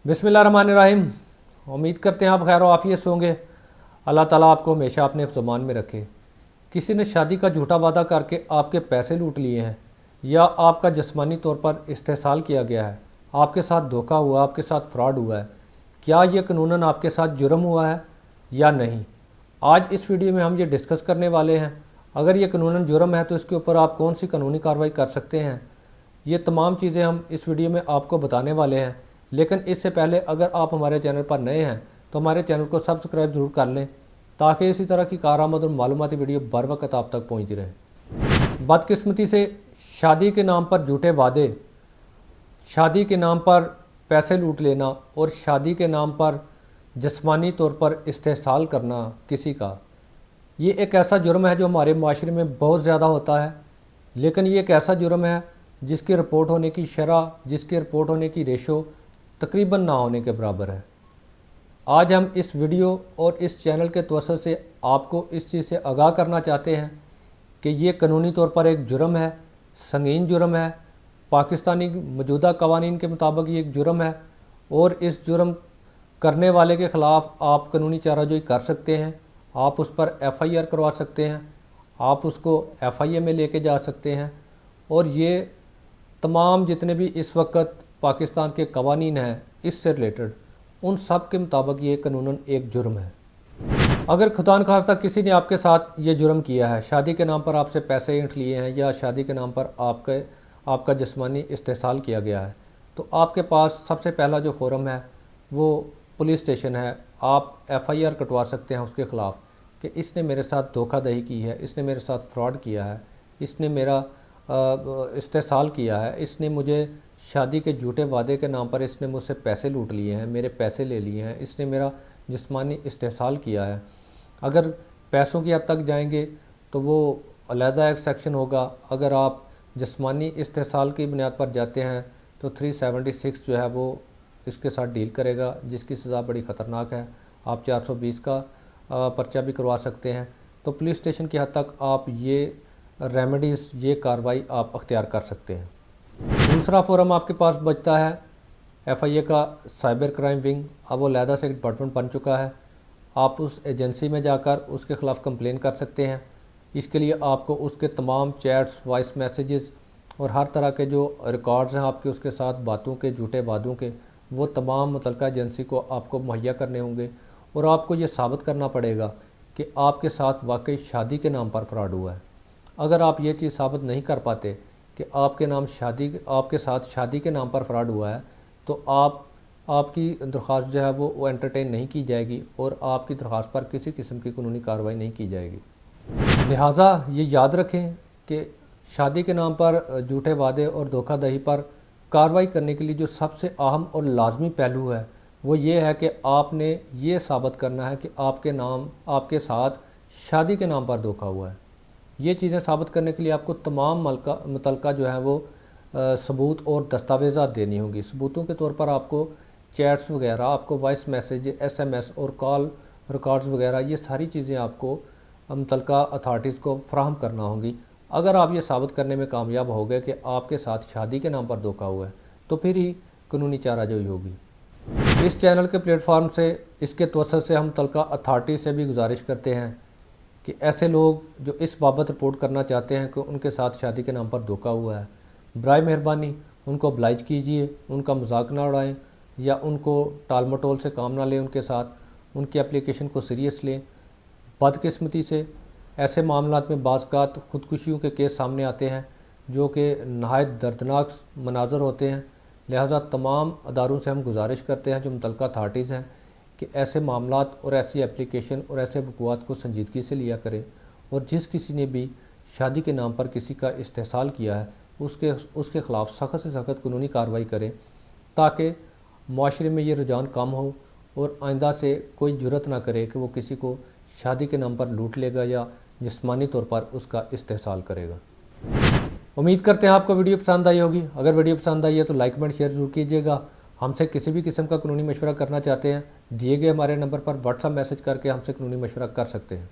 बिस्मिल्लाहिर्रहमानिर्रहीम। उम्मीद करते हैं आप खैर आफियत से होंगे। अल्लाह ताला आपको हमेशा अपने ज़ुबान में रखे। किसी ने शादी का झूठा वादा करके आपके पैसे लूट लिए हैं या आपका जिस्मानी तौर पर इस्तेहसाल किया गया है, आपके साथ धोखा हुआ, आपके साथ फ्रॉड हुआ है, क्या ये कानूनन आपके साथ जुर्म हुआ है या नहीं? आज इस वीडियो में हम ये डिस्कस करने वाले हैं। अगर ये कानूनन जुर्म है तो इसके ऊपर आप कौन सी कानूनी कार्रवाई कर सकते हैं, ये तमाम चीज़ें हम इस वीडियो में आपको बताने वाले हैं। लेकिन इससे पहले अगर आप हमारे चैनल पर नए हैं तो हमारे चैनल को सब्सक्राइब ज़रूर कर लें ताकि इसी तरह की कारआमद और मालूमाती वीडियो बर वक्त आप तक पहुँचती रहे। बदकिस्मती से शादी के नाम पर झूठे वादे, शादी के नाम पर पैसे लूट लेना और शादी के नाम पर जिस्मानी तौर पर इस्तेहसाल करना किसी का, ये एक ऐसा जुर्म है जो हमारे माशरे में बहुत ज़्यादा होता है। लेकिन ये एक ऐसा जुर्म है जिसकी रिपोर्ट होने की शरह, जिसकी रिपोर्ट होने की रेशो तकरीबन ना होने के बराबर है। आज हम इस वीडियो और इस चैनल के तवज्जुह से आपको इस चीज़ से आगाह करना चाहते हैं कि ये कानूनी तौर पर एक जुर्म है, संगीन जुर्म है। पाकिस्तानी मौजूदा कवानीन के मुताबिक ये एक जुर्म है और इस जुर्म करने वाले के ख़िलाफ़ आप कानूनी चाराजोई कर सकते हैं। आप उस पर FIR करवा सकते हैं, आप उसको FIA में लेके जा सकते हैं। और ये तमाम जितने भी इस वक्त पाकिस्तान के कवानीन हैं इससे रिलेटेड, उन सब के मुताबिक ये कानूनन एक जुर्म है। अगर खुदा न खास्ता किसी ने आपके साथ ये जुर्म किया है, शादी के नाम पर आपसे पैसे ऐंठ लिए हैं या शादी के नाम पर आपका जिस्मानी इस्तेहसाल किया गया है, तो आपके पास सबसे पहला जो फोरम है वो पुलिस स्टेशन है। आप FIR कटवा सकते हैं उसके ख़िलाफ़ कि इसने मेरे साथ धोखाधड़ी की है, इसने मेरे साथ फ्रॉड किया है, इसने मेरा इस्तेहसाल किया है, इसने मुझे शादी के झूठे वादे के नाम पर इसने मुझसे पैसे लूट लिए हैं, मेरे पैसे ले लिए हैं, इसने मेरा जिस्मानी इस्तेहसाल किया है। अगर पैसों की हद तक जाएंगे तो वो अलहदा एक सेक्शन होगा। अगर आप जिस्मानी इस्तेहसाल की बुनियाद पर जाते हैं तो 376 जो है वो इसके साथ डील करेगा, जिसकी सज़ा बड़ी ख़तरनाक है। आप 420 का पर्चा भी करवा सकते हैं। तो पुलिस स्टेशन की हद तक आप ये रेमेडीज़, ये कार्रवाई आप अख्तियार कर सकते हैं। दूसरा फोरम आपके पास बचता है FIA का साइबर क्राइम विंग। अब वो अलहदा से एक डिपार्टमेंट बन चुका है। आप उस एजेंसी में जाकर उसके ख़िलाफ़ कंप्लेन कर सकते हैं। इसके लिए आपको उसके तमाम चैट्स, वॉइस मैसेजेस और हर तरह के जो रिकॉर्ड्स हैं आपके उसके साथ बातों के, झूठे वादों के, वो तमाम मुतल्लिका एजेंसी को आपको मुहैया करने होंगे। और आपको ये साबित करना पड़ेगा कि आपके साथ वाकई शादी के नाम पर फ्रॉड हुआ है। अगर आप ये चीज़ साबित नहीं कर पाते कि आपके साथ शादी के नाम पर फ्रॉड हुआ है, तो आपकी दरख्वास्त जो है वो एंटरटेन नहीं की जाएगी और आपकी दरख्वास्त पर किसी किस्म की कानूनी कार्रवाई नहीं की जाएगी। लिहाजा ये याद रखें कि शादी के नाम पर झूठे वादे और धोखाधड़ी पर कार्रवाई करने के लिए जो सबसे अहम और लाजमी पहलू है वो ये है कि आपने ये साबित करना है कि आपके साथ शादी के नाम पर धोखा हुआ है। ये चीज़ें साबित करने के लिए आपको तमाम मुतल्लिका जो है वो सबूत और दस्तावेज़ात देनी होंगी। सबूतों के तौर पर आपको चैट्स वगैरह, आपको वॉइस मैसेज, SMS और कॉल रिकॉर्ड्स वगैरह, ये सारी चीज़ें आपको मुतल्लिका अथॉरिटीज़ को फ्राहम करना होंगी। अगर आप ये साबित करने में कामयाब हो गए कि आपके साथ शादी के नाम पर धोखा हुआ है तो फिर ही कानूनी चाराजोई होगी। इस चैनल के प्लेटफॉर्म से, इसके तवज्जुह से हम मुतल्लिका अथॉरिटी से भी गुजारिश करते हैं कि ऐसे लोग जो इस बाबत रिपोर्ट करना चाहते हैं कि उनके साथ शादी के नाम पर धोखा हुआ है, बराए मेहरबानी उनको ऑब्लाइज कीजिए, उनका मजाक ना उड़ाएं या उनको टाल मटोल से काम ना लें, उनके साथ उनकी एप्लीकेशन को सीरियस लें। बदकिस्मती से ऐसे मामलात में बाज़-औक़ात ख़ुदकुशियों के केस सामने आते हैं जो कि नहायत दर्दनाक मनाज़र होते हैं। लिहाजा तमाम अदारों से हम गुजारिश करते हैं जो मुतल्लिका अथॉरिटीज़ हैं कि ऐसे मामलात और ऐसी एप्लीकेशन और ऐसे वक़ूआत को संजीदगी से लिया करें और जिस किसी ने भी शादी के नाम पर किसी का इस्तेहसाल किया है उसके ख़िलाफ़ सख्त से सख्त कानूनी कार्रवाई करें ताकि माशरे में ये रुझान कम हो और आइंदा से कोई जुर्रत ना करे कि वो किसी को शादी के नाम पर लूट लेगा या जिस्मानी तौर पर उसका इस्तेहसाल करेगा। उम्मीद करते हैं आपको वीडियो पसंद आई होगी। अगर वीडियो पसंद आई है तो लाइक, कमेंट, शेयर ज़रूर कीजिएगा। हमसे किसी भी किस्म का कानूनी मशवरा करना चाहते हैं, दिए गए हमारे नंबर पर व्हाट्सएप मैसेज करके हमसे कानूनी मशवरा कर सकते हैं।